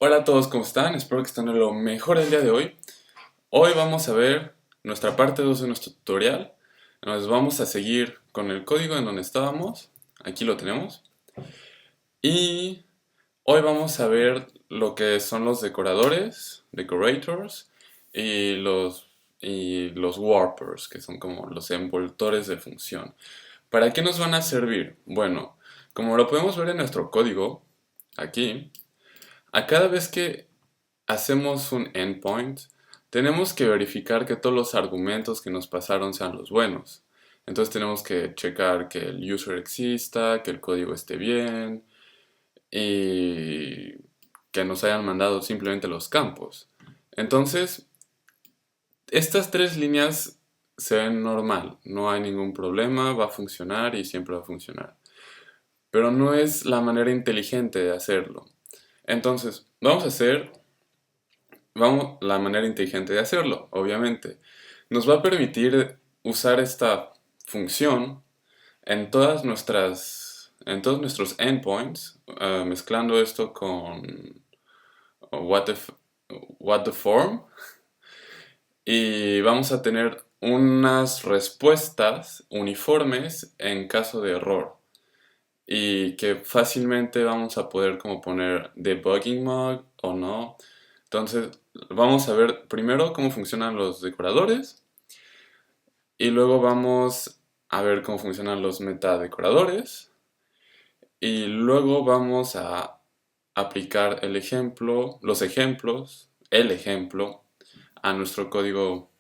Hola a todos, ¿cómo están? Espero que estén de lo mejor el día de hoy. Hoy vamos a ver nuestra parte 2 de nuestro tutorial. Nos vamos a seguir con el código en donde estábamos. Aquí lo tenemos. Y hoy vamos a ver lo que son los decoradores, decorators, y los warpers, que son como los envoltores de función. ¿Para qué nos van a servir? Bueno, como lo podemos ver en nuestro código, aquí, a cada vez que hacemos un endpoint, tenemos que verificar que todos los argumentos que nos pasaron sean los buenos. Entonces tenemos que checar que el user exista, que el código esté bien y que nos hayan mandado simplemente los campos. Entonces, estas tres líneas se ven normal, no hay ningún problema, va a funcionar y siempre va a funcionar. Pero no es la manera inteligente de hacerlo. Entonces, vamos, la manera inteligente de hacerlo, obviamente. Nos va a permitir usar esta función en todos nuestros endpoints, mezclando esto con what the, what the form, y vamos a tener unas respuestas uniformes en caso de error y que fácilmente vamos a poder como poner debugging mode o no. Entonces vamos a ver primero cómo funcionan los decoradores y luego vamos a ver cómo funcionan los metadecoradores y luego vamos a aplicar el ejemplo a nuestro código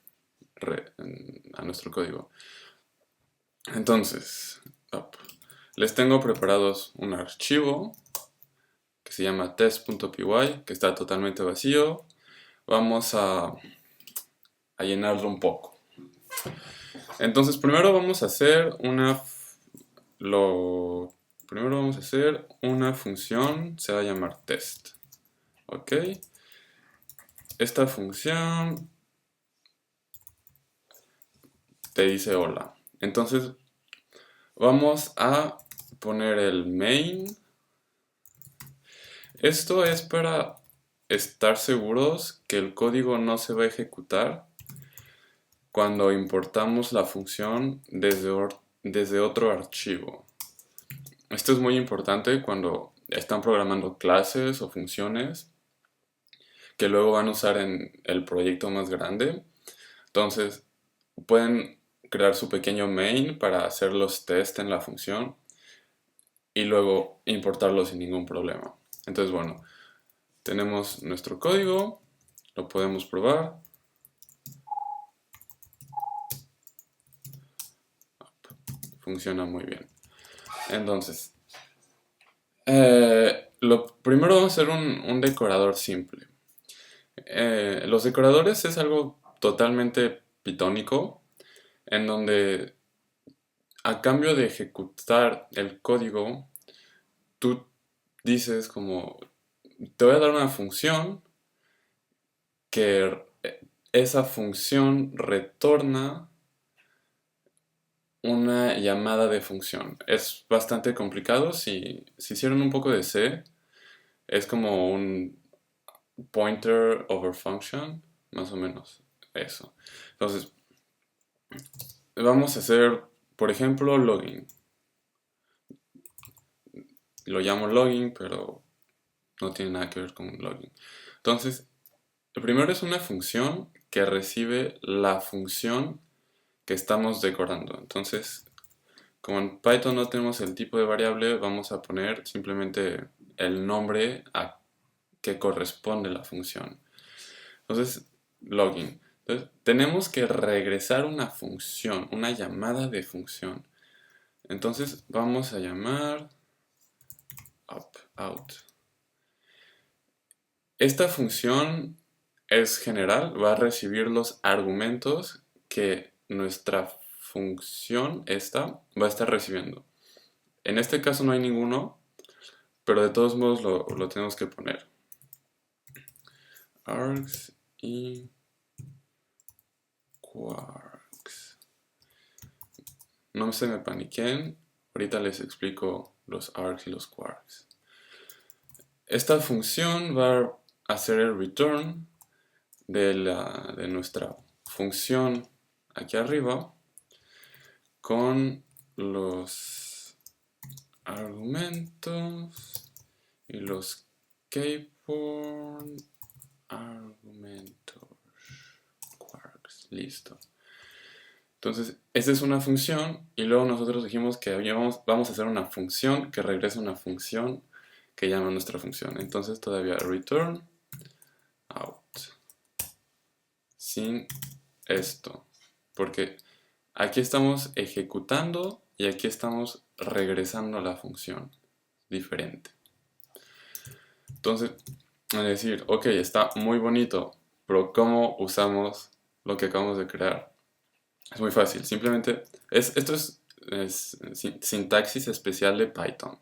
a nuestro código. Entonces, les tengo preparados un archivo que se llama test.py, que está totalmente vacío. Vamos a llenarlo un poco. Entonces, primero vamos a hacer una función, se va a llamar test. ¿Ok? Esta función te dice hola. Entonces, vamos a poner el main. Esto es para estar seguros que el código no se va a ejecutar cuando importamos la función desde otro archivo. Esto es muy importante cuando están programando clases o funciones que luego van a usar en el proyecto más grande. Entonces, pueden crear su pequeño main para hacer los test en la función y luego importarlo sin ningún problema. Entonces, bueno, tenemos nuestro código, lo podemos probar. Funciona muy bien. Entonces, lo primero vamos a hacer un decorador simple. Los decoradores es algo totalmente pitónico, en donde a cambio de ejecutar el código, tú dices como, te voy a dar una función que esa función retorna una llamada de función. Es bastante complicado. Si hicieron un poco de C, es como un pointer over function, más o menos eso. Entonces, vamos a hacer, por ejemplo, login. Lo llamo login, pero no tiene nada que ver con login. Entonces, el primero es una función que recibe la función que estamos decorando. Entonces, como en Python no tenemos el tipo de variable, vamos a poner simplemente el nombre a que corresponde la función. Entonces, login. Entonces, tenemos que regresar una función, una llamada de función. Entonces, vamos a llamar out. Esta función es general, va a recibir los argumentos que nuestra función esta va a estar recibiendo. En este caso no hay ninguno, pero de todos modos lo tenemos que poner. Args y quarks. No se me paniquen, ahorita les explico los args y los quarks. Esta función va hacer el return de nuestra función aquí arriba con los argumentos y los keyboard argumentos quarks. Listo. Entonces, esta es una función y luego nosotros dijimos que vamos a hacer una función que regresa una función que llama nuestra función. Entonces todavía return out sin esto, porque aquí estamos ejecutando y aquí estamos regresando a la función diferente. Entonces, es decir, ok, está muy bonito, pero ¿cómo usamos lo que acabamos de crear? Es muy fácil, simplemente, esto es sintaxis especial de Python.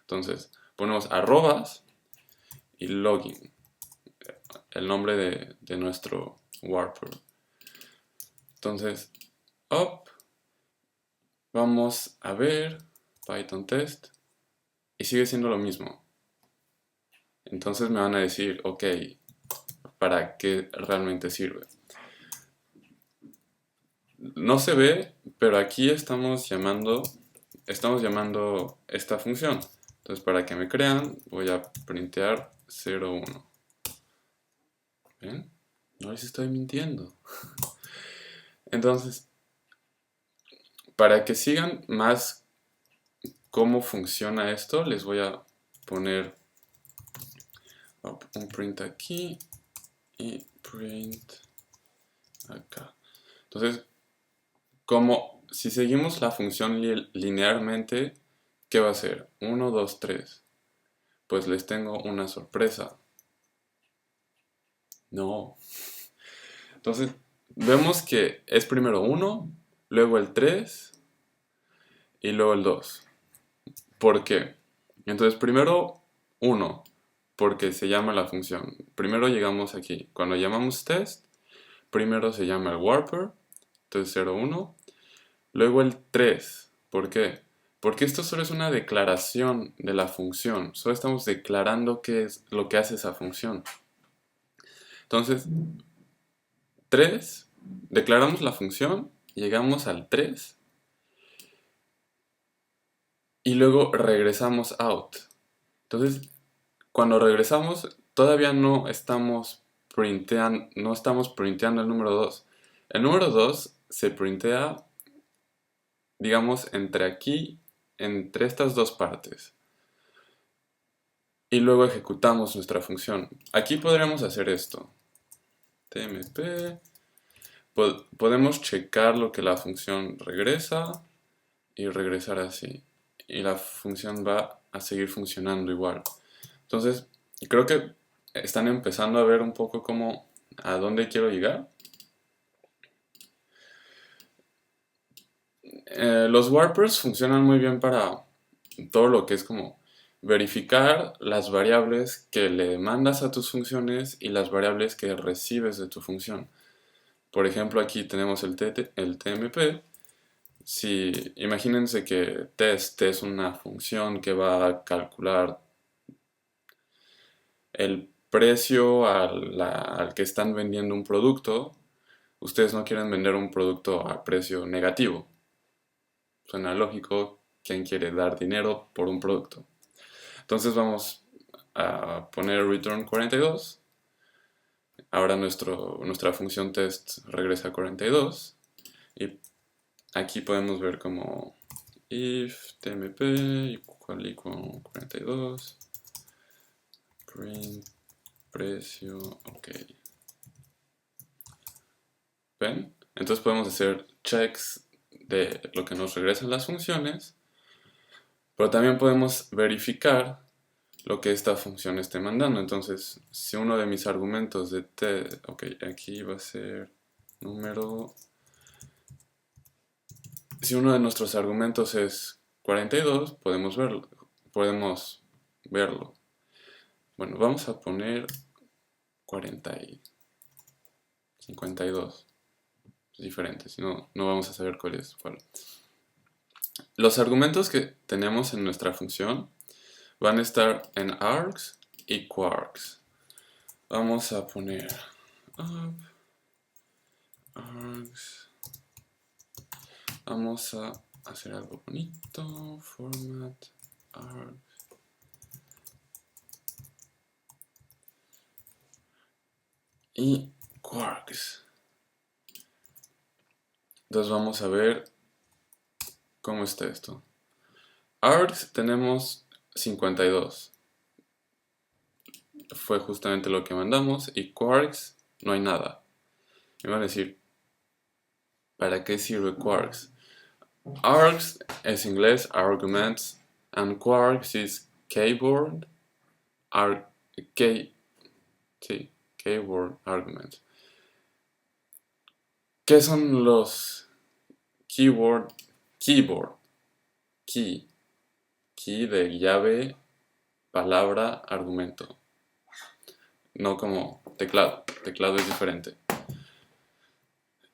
Entonces, ponemos arrobas y login, el nombre de nuestro warper. Entonces, up, vamos a ver Python test y sigue siendo lo mismo. Entonces me van a decir, ok, ¿para qué realmente sirve? No se ve, pero aquí estamos llamando esta función. Entonces, para que me crean, voy a printear 0,1. ¿Ven? No les estoy mintiendo. Entonces, para que sigan más cómo funciona esto, les voy a poner un print aquí y print acá. Entonces, si seguimos la función linealmente, ¿qué va a ser? 1, 2, 3. Pues les tengo una sorpresa. No. Entonces, vemos que es primero 1, luego el 3 y luego el 2. ¿Por qué? Entonces, primero 1, porque se llama la función. Primero llegamos aquí. Cuando llamamos test, primero se llama el warper, entonces 0, 1. Luego el 3. ¿Por qué? Porque esto solo es una declaración de la función. Solo estamos declarando qué es lo que hace esa función. Entonces, 3, declaramos la función, llegamos al 3 y luego regresamos out. Entonces, cuando regresamos, todavía no estamos printeando el número 2. El número 2 se printea, digamos, entre estas dos partes. Y luego ejecutamos nuestra función. Aquí podríamos hacer esto. TMP. Podemos checar lo que la función regresa y regresar así. Y la función va a seguir funcionando igual. Entonces, creo que están empezando a ver un poco a dónde quiero llegar. Los warpers funcionan muy bien para todo lo que es como verificar las variables que le mandas a tus funciones y las variables que recibes de tu función. Por ejemplo, aquí tenemos el TMP. Imagínense que test es una función que va a calcular el precio al que están vendiendo un producto. Ustedes no quieren vender un producto a precio negativo. Suena lógico, ¿quién quiere dar dinero por un producto? Entonces vamos a poner return 42. Ahora nuestra función test regresa a 42. Y aquí podemos ver como if tmp igual 42 print precio, ok. ¿Ven? Entonces podemos hacer checks de lo que nos regresan las funciones, pero también podemos verificar lo que esta función esté mandando. Entonces, si uno de mis argumentos de ok, aquí va a ser número. Si uno de nuestros argumentos es 42, podemos verlo. Bueno, vamos a poner 52. Es diferente, si no, no vamos a saber cuál es cuál. Los argumentos que tenemos en nuestra función van a estar en args y quarks. Vamos a poner up, args. Vamos a hacer algo bonito. Format args. Y quarks. Entonces vamos a ver cómo está esto. Args tenemos 52. Fue justamente lo que mandamos. Y quarks no hay nada. Me van a decir, ¿para qué sirve quarks? Args es inglés, arguments, and quarks is keyboard, keyboard arguments. ¿Qué son los keyboard? Keyboard, key de llave, palabra, argumento. No como teclado. Teclado es diferente.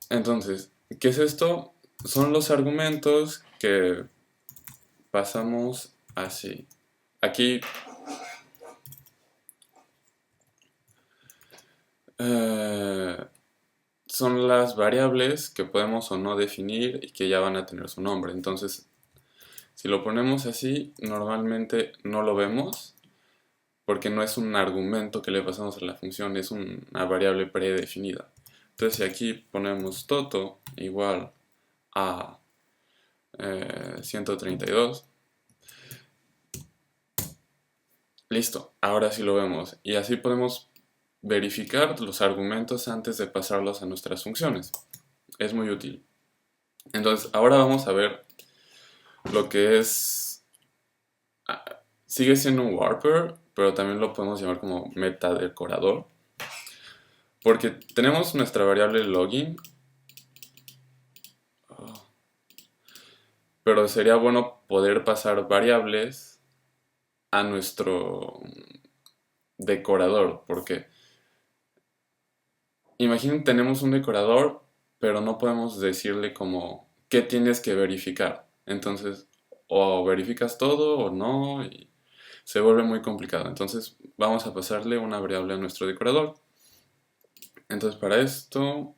Entonces, ¿qué es esto? Son los argumentos que pasamos así. Aquí son las variables que podemos o no definir y que ya van a tener su nombre. Entonces, si lo ponemos así, normalmente no lo vemos porque no es un argumento que le pasamos a la función, es una variable predefinida. Entonces, si aquí ponemos toto igual a 132, listo, ahora sí lo vemos. Y así podemos verificar los argumentos antes de pasarlos a nuestras funciones. Es muy útil. Entonces, ahora vamos a ver lo que es... Sigue siendo un warper, pero también lo podemos llamar como metadecorador. Porque tenemos nuestra variable login, pero sería bueno poder pasar variables a nuestro decorador, porque imaginen, tenemos un decorador, pero no podemos decirle como qué tienes que verificar. Entonces, o verificas todo o no, y se vuelve muy complicado. Entonces, vamos a pasarle una variable a nuestro decorador. Entonces, para esto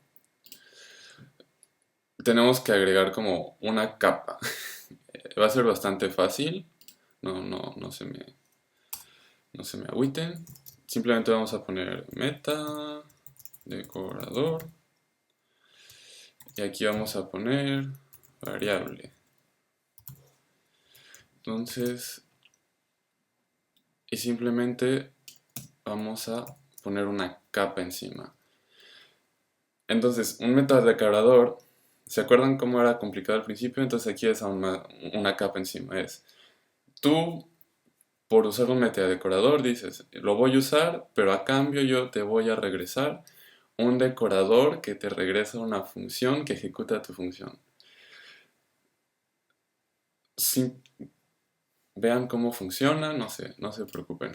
tenemos que agregar como una capa. Va a ser bastante fácil. No se me agüiten. Simplemente vamos a poner meta decorador. Y aquí vamos a poner variable. Entonces, y simplemente vamos a poner una capa encima. Entonces, un metadecorador, ¿se acuerdan cómo era complicado al principio? Entonces aquí es una capa encima. Es, tú, por usar un metadecorador, dices, lo voy a usar, pero a cambio yo te voy a regresar un decorador que te regresa una función que ejecuta tu función. Sí, vean cómo funciona, no se preocupen.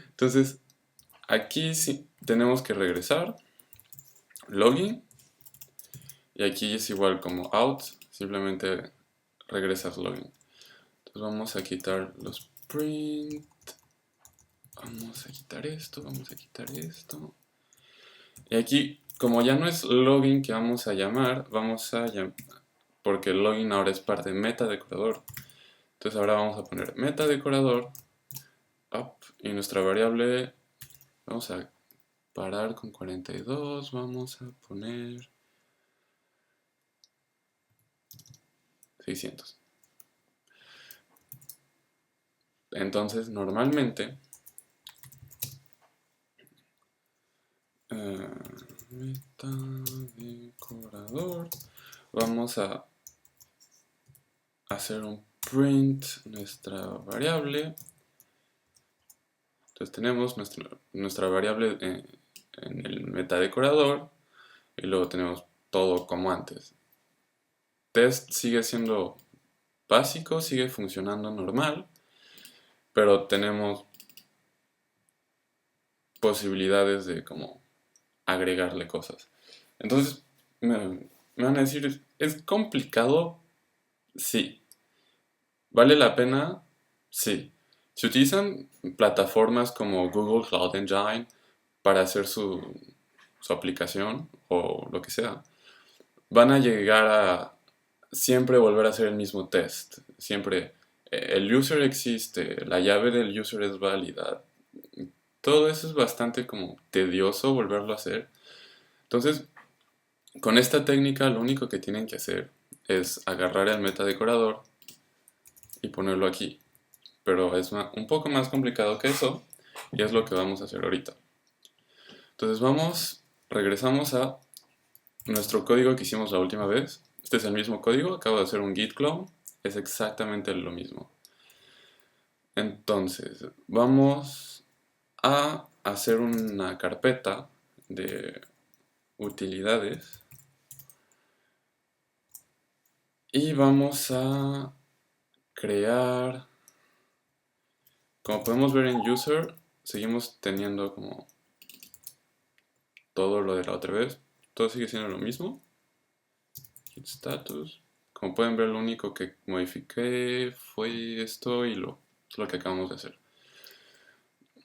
Entonces, aquí sí tenemos que regresar login, y aquí es igual como out, simplemente regresas login. Entonces vamos a quitar los print, vamos a quitar esto, vamos a quitar esto. Y aquí, como ya no es login que vamos a llamar, porque el login ahora es parte de metadecorador. Entonces ahora vamos a poner metadecorador up, y nuestra variable, vamos a parar con 42, vamos a poner 600. Entonces, normalmente, metadecorador, vamos a hacer un print nuestra variable. Entonces tenemos nuestra variable en el metadecorador, y luego tenemos todo como antes. Test sigue siendo básico, sigue funcionando normal, pero tenemos posibilidades de como agregarle cosas. Entonces, me van a decir, ¿es complicado? Sí. ¿Vale la pena? Sí. Se utilizan plataformas como Google Cloud Engine para hacer su aplicación o lo que sea, van a llegar a siempre volver a hacer el mismo test. Siempre el user existe, la llave del user es válida. Todo eso es bastante como tedioso volverlo a hacer. Entonces, con esta técnica lo único que tienen que hacer es agarrar el metadecorador y ponerlo aquí. Pero es un poco más complicado que eso y es lo que vamos a hacer ahorita. Entonces regresamos a nuestro código que hicimos la última vez. Este es el mismo código, acabo de hacer un git clone, es exactamente lo mismo. Entonces, vamos a hacer una carpeta de utilidades y vamos a crear, como podemos ver en user, seguimos teniendo como todo lo de la otra vez, todo sigue siendo lo mismo. Git status, como pueden ver lo único que modifiqué fue esto y es lo que acabamos de hacer.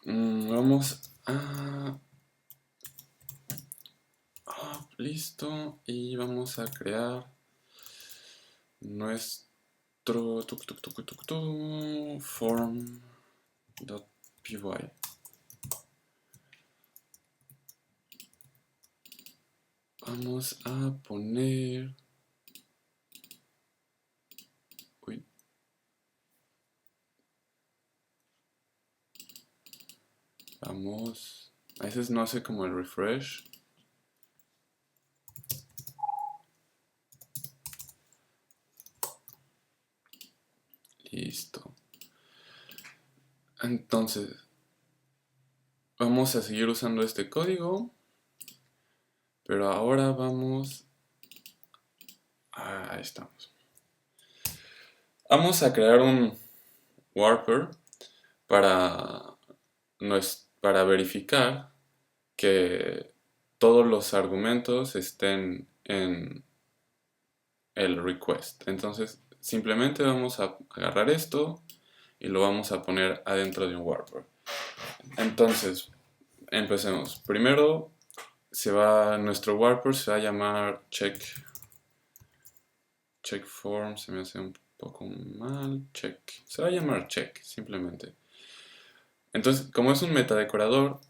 Vamos a listo, y vamos a crear nuestro form.py. Vamos a poner, uy, vamos, a veces no hace como el refresh. Listo. Entonces, vamos a seguir usando este código, pero ahora vamos, ahí estamos. Vamos a crear un warper para, para verificar que todos los argumentos estén en el request. Entonces, simplemente vamos a agarrar esto y lo vamos a poner adentro de un warper. Entonces, empecemos. Primero, nuestro warper se va a llamar check form, se me hace un poco mal, check, se va a llamar check, simplemente. Entonces, como es un metadecorador,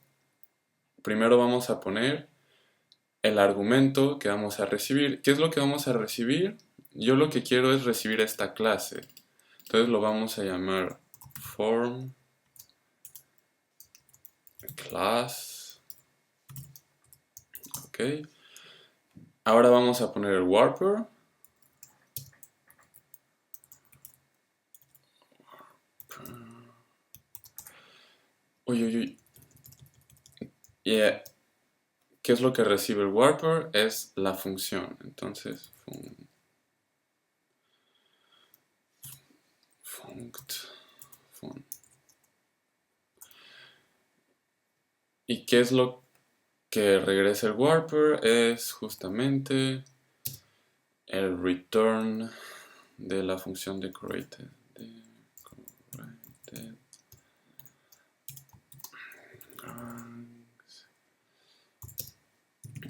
primero vamos a poner el argumento que vamos a recibir. ¿Qué es lo que vamos a recibir? Yo lo que quiero es recibir esta clase. Entonces lo vamos a llamar form class. Ok. Ahora vamos a poner el warper. Uy, uy, uy. ¿Qué es lo que recibe el warper? Es la función. Entonces, funct. ¿Y qué es lo que regresa el warper? Es justamente el return de la función decorated.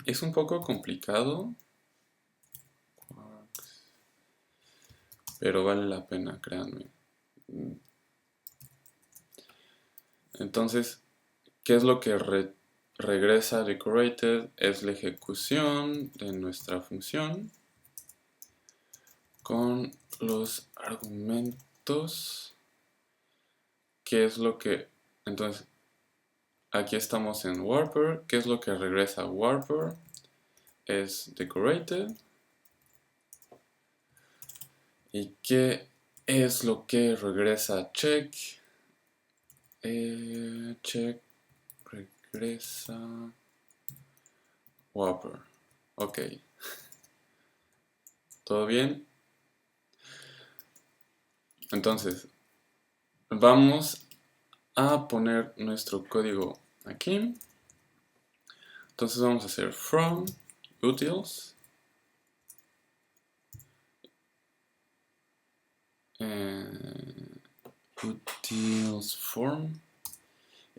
Es un poco complicado, pero vale la pena, créanme. Entonces, ¿qué es lo que regresa decorated? Es la ejecución de nuestra función con los argumentos. ¿Qué es lo que... Entonces, aquí estamos en warper. ¿Qué es lo que regresa warper? Es decorated. ¿Y qué es lo que regresa check? Check regresa warper. Ok. ¿Todo bien? Entonces, vamos a poner nuestro código aquí. Entonces vamos a hacer from utils utils form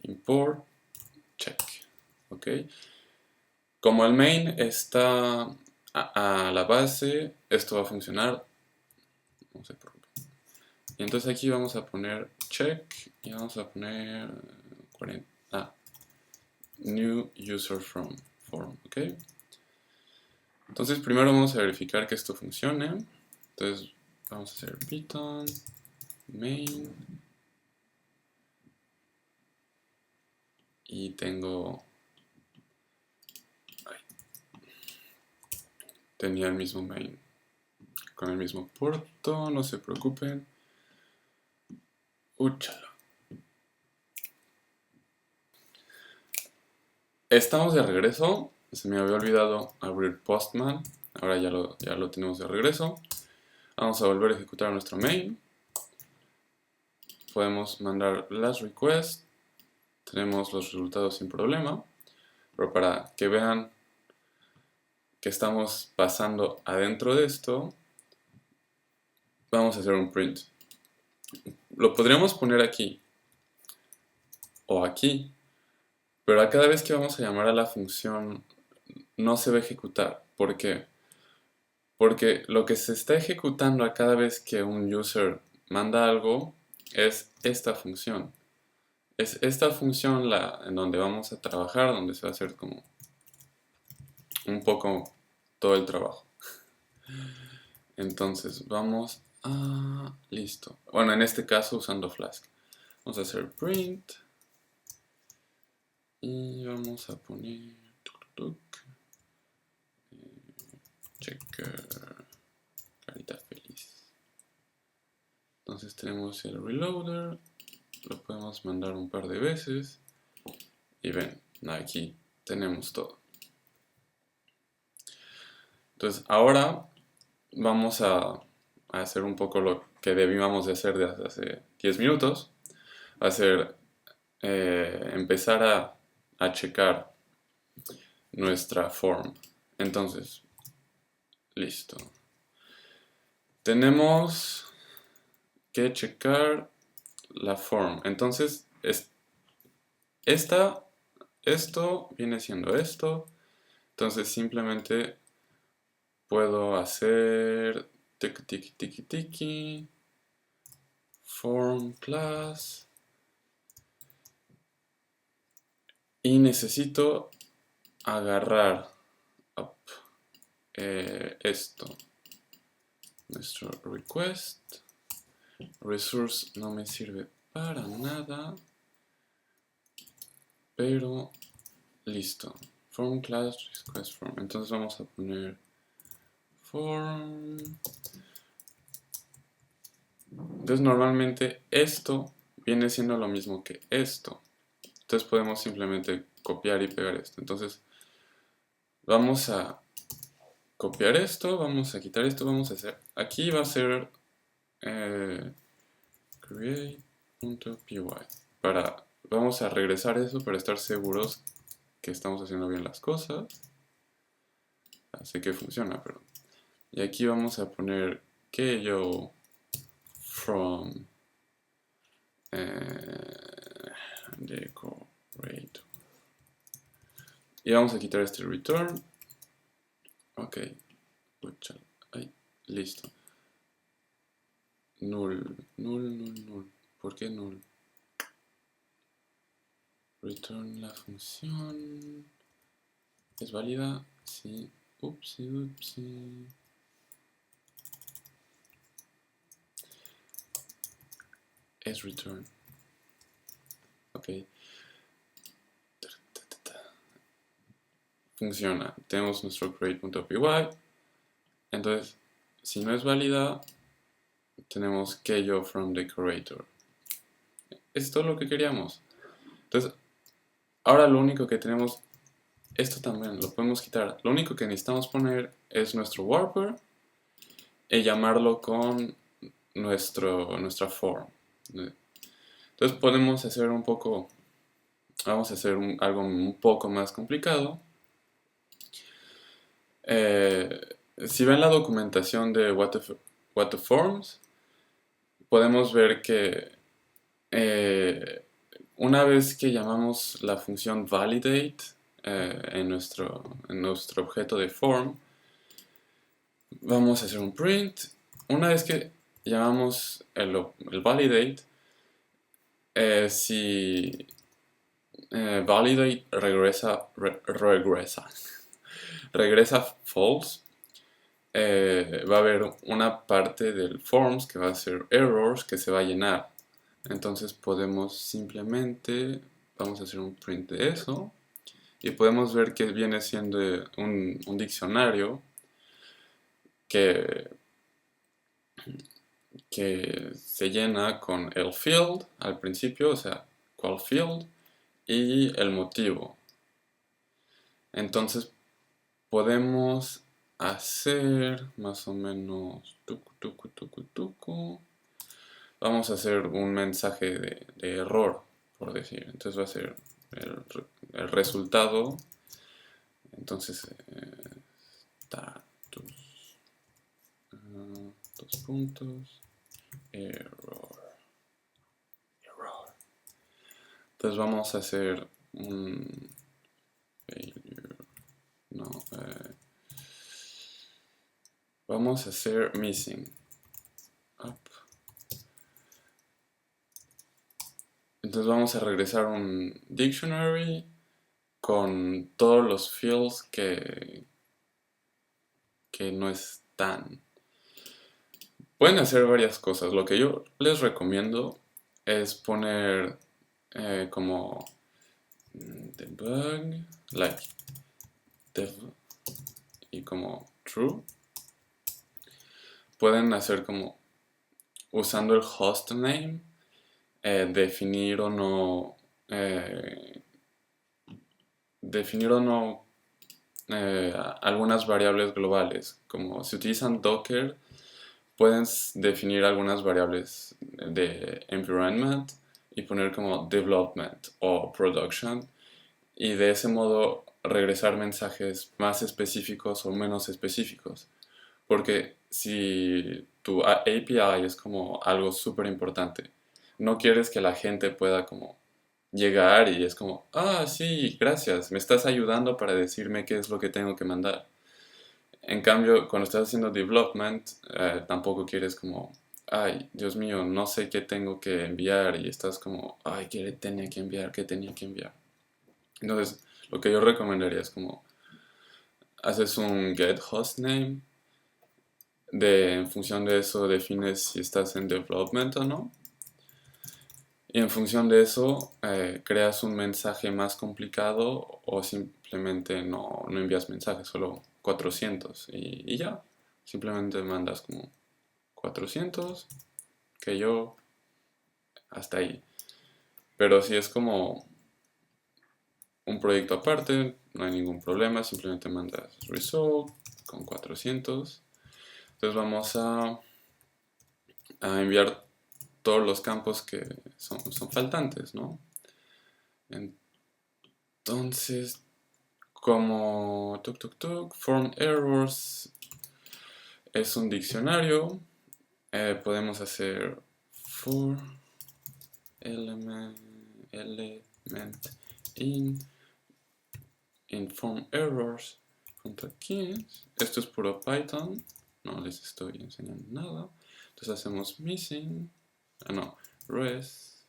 import check. ¿ok? Como el main está a la base, esto va a funcionar, no se preocupe. Y entonces aquí vamos a poner check y vamos a poner 40, new user from form, ¿ok? Entonces primero vamos a verificar que esto funcione. Entonces vamos a hacer python main y tenía el mismo main con el mismo puerto, no se preocupen. Úchalo. Estamos de regreso. Se me había olvidado abrir Postman. Ahora ya lo tenemos de regreso. Vamos a volver a ejecutar nuestro main. Podemos mandar las requests. Tenemos los resultados sin problema. Pero para que vean que estamos pasando adentro de esto, vamos a hacer un print. Lo podríamos poner aquí o aquí, pero a cada vez que vamos a llamar a la función no se va a ejecutar. ¿Por qué? Porque lo que se está ejecutando a cada vez que un user manda algo es esta función. Es esta función en donde vamos a trabajar, donde se va a hacer como un poco todo el trabajo. Entonces vamos a... listo. Bueno, en este caso usando Flask. Vamos a hacer print. Y vamos a poner... checker. Carita feliz. Entonces tenemos el reloader. Lo podemos mandar un par de veces. Y ven, aquí tenemos todo. Entonces ahora vamos a hacer un poco lo que debíamos de hacer desde hace 10 minutos. Va a ser empezar a checar nuestra form. Entonces, listo. Tenemos que checar la form. Entonces, esto viene siendo esto. Entonces simplemente puedo hacer tiki tiki tiki tiki form class y necesito agarrar esto, nuestro request. Resource no me sirve para nada, pero listo. Form class request form. Entonces vamos a poner form. Entonces normalmente esto viene siendo lo mismo que esto. Entonces podemos simplemente copiar y pegar esto. Entonces vamos a copiar esto, vamos a quitar esto, vamos a hacer... Aquí va a ser create.py. Vamos a regresar eso para estar seguros que estamos haciendo bien las cosas. Así que funciona, pero... Y aquí vamos a poner que yo from decorator. Y vamos a quitar este return. Ok. Ay, listo. Null. ¿Por qué null? Return la función. ¿Es válida? Sí. Upsi. Es return. Ok. Funciona. Tenemos nuestro create.py. Entonces, si no es válida, tenemos que yo from decorator. Es todo lo que queríamos. Entonces, ahora lo único que tenemos, esto también lo podemos quitar. Lo único que necesitamos poner es nuestro warper y llamarlo con nuestra form. Entonces podemos hacer un poco, vamos a hacer algo un poco más complicado. Si ven la documentación de What the Forms, podemos ver que una vez que llamamos la función validate, en nuestro objeto de form, vamos a hacer un print. Una vez que llamamos el validate, si validate regresa false, va a haber una parte del forms que va a ser errors que se va a llenar. Entonces podemos simplemente, vamos a hacer un print de eso y podemos ver que viene siendo un diccionario que se llena con el field al principio, o sea, cuál field, y el motivo. Entonces podemos hacer más o menos vamos a hacer un mensaje de error, por decir. Entonces va a ser el resultado. Entonces status, dos puntos, error. Entonces vamos a hacer un failure. No, vamos a hacer missing up. Entonces vamos a regresar un dictionary con todos los fields que no están. Pueden hacer varias cosas. Lo que yo les recomiendo es poner como debug, like dev y como true. Pueden hacer como usando el hostname, definir o no algunas variables globales. Como si utilizan Docker, pueden definir algunas variables de environment y poner como development o production, y de ese modo regresar mensajes más específicos o menos específicos. Porque si tu API es como algo súper importante, no quieres que la gente pueda como llegar y es como, ah, sí, gracias, me estás ayudando para decirme qué es lo que tengo que mandar. En cambio, cuando estás haciendo development, tampoco quieres como, ay, Dios mío, no sé qué tengo que enviar, y estás como, ay, ¿qué tenía que enviar? ¿Qué tenía que enviar? Entonces, lo que yo recomendaría es como, haces un get hostname, en función de eso defines si estás en development o no. Y en función de eso, creas un mensaje más complicado o simplemente no envías mensajes, solo 400 y ya. Simplemente mandas como 400, que yo, hasta ahí. Pero si es como un proyecto aparte, no hay ningún problema, simplemente mandas result con 400. Entonces vamos a enviar todos los campos que son faltantes, ¿no? Entonces, como form errors es un diccionario, podemos hacer for element in form errors junto aquí. Esto es puro Python, no les estoy enseñando nada. Entonces hacemos missing, res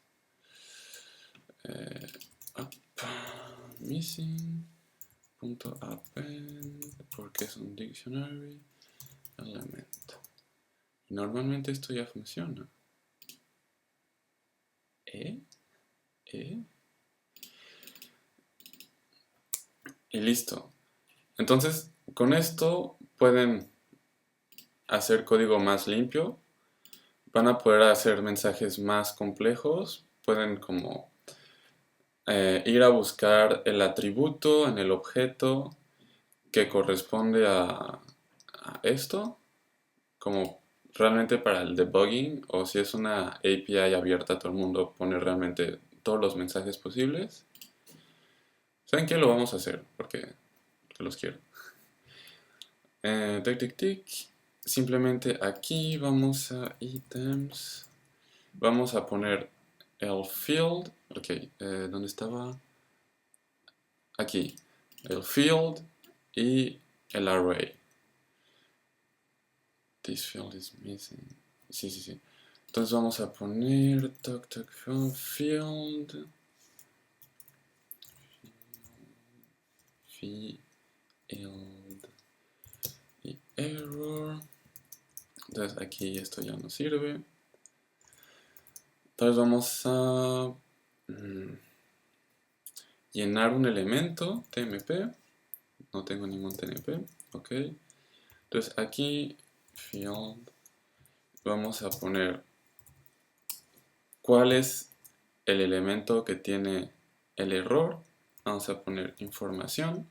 up, missing.append, porque es un dictionary element. Normalmente esto ya funciona. Y listo. Entonces, con esto pueden hacer código más limpio, van a poder hacer mensajes más complejos, pueden como ir a buscar el atributo en el objeto que corresponde a esto, como realmente para el debugging, o si es una API abierta a todo el mundo, poner realmente todos los mensajes posibles. ¿Saben qué? Lo vamos a hacer porque los quiero. Simplemente aquí vamos a items, vamos a poner el field, ok, ¿dónde estaba? Aquí, el field y el array. This field is missing. Sí. Entonces vamos a poner field y error. Entonces aquí esto ya no sirve. Entonces vamos a llenar un elemento TMP. No tengo ningún TMP. Ok. Entonces aquí field vamos a poner cuál es el elemento que tiene el error. Vamos a poner información.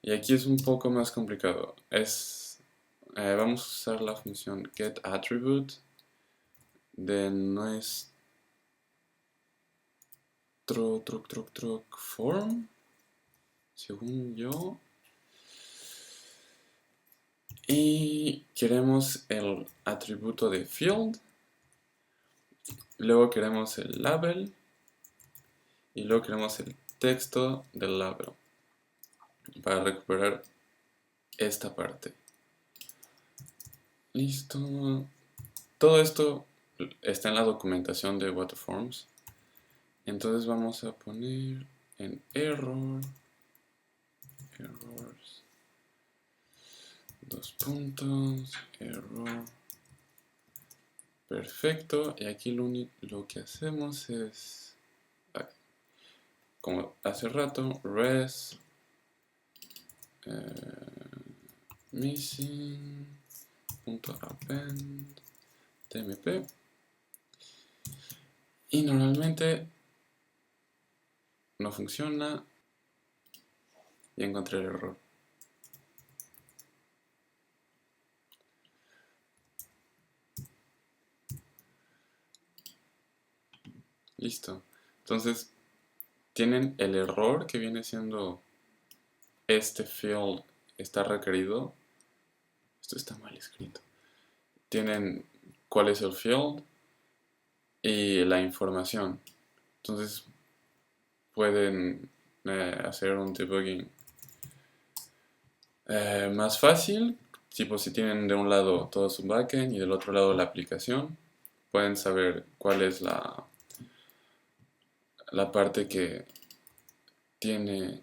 Y aquí es un poco más complicado. Vamos a usar la función getAttribute de nuestro form, según yo. Y queremos el atributo de field. Luego queremos el label. Y luego queremos el texto del label. Para recuperar esta parte. Listo. Todo esto está en la documentación de Waterforms. Entonces vamos a poner en errors, 2 puntos, error. Perfecto. Y aquí lo que hacemos es, como hace rato, res missing.append tmp. Y normalmente no funciona y encontré el error. Listo. Entonces tienen el error que viene siendo este field está requerido. Esto está mal escrito. Tienen cuál es el field y la información. Entonces pueden hacer un debugging más fácil, tipo si tienen de un lado todo su backend y del otro lado la aplicación, pueden saber cuál es la parte que tiene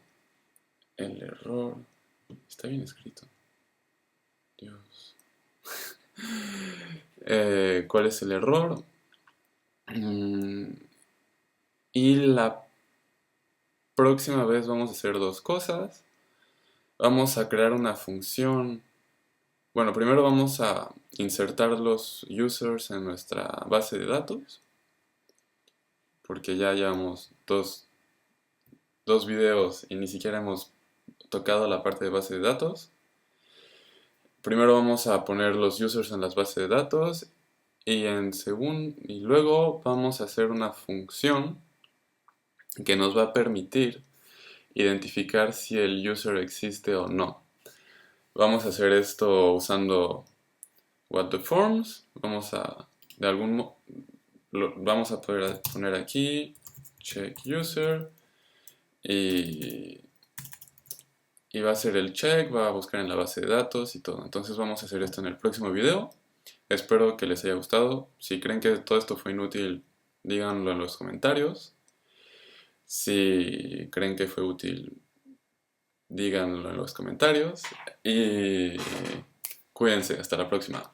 el error. Está bien escrito. Dios. ¿Cuál es el error? Y la próxima vez vamos a hacer dos cosas. Vamos a crear una función. Bueno, primero vamos a insertar los users en nuestra base de datos. Porque ya llevamos dos videos y ni siquiera hemos tocado la parte de base de datos. Primero vamos a poner los users en las bases de datos y luego vamos a hacer una función que nos va a permitir identificar si el user existe o no. Vamos a hacer esto usando WhatTheForms. Vamos a poder poner aquí check user y va a hacer el check, va a buscar en la base de datos y todo. Entonces vamos a hacer esto en el próximo video. Espero que les haya gustado. Si creen que todo esto fue inútil, díganlo en los comentarios. Si creen que fue útil, díganlo en los comentarios. Y cuídense, hasta la próxima.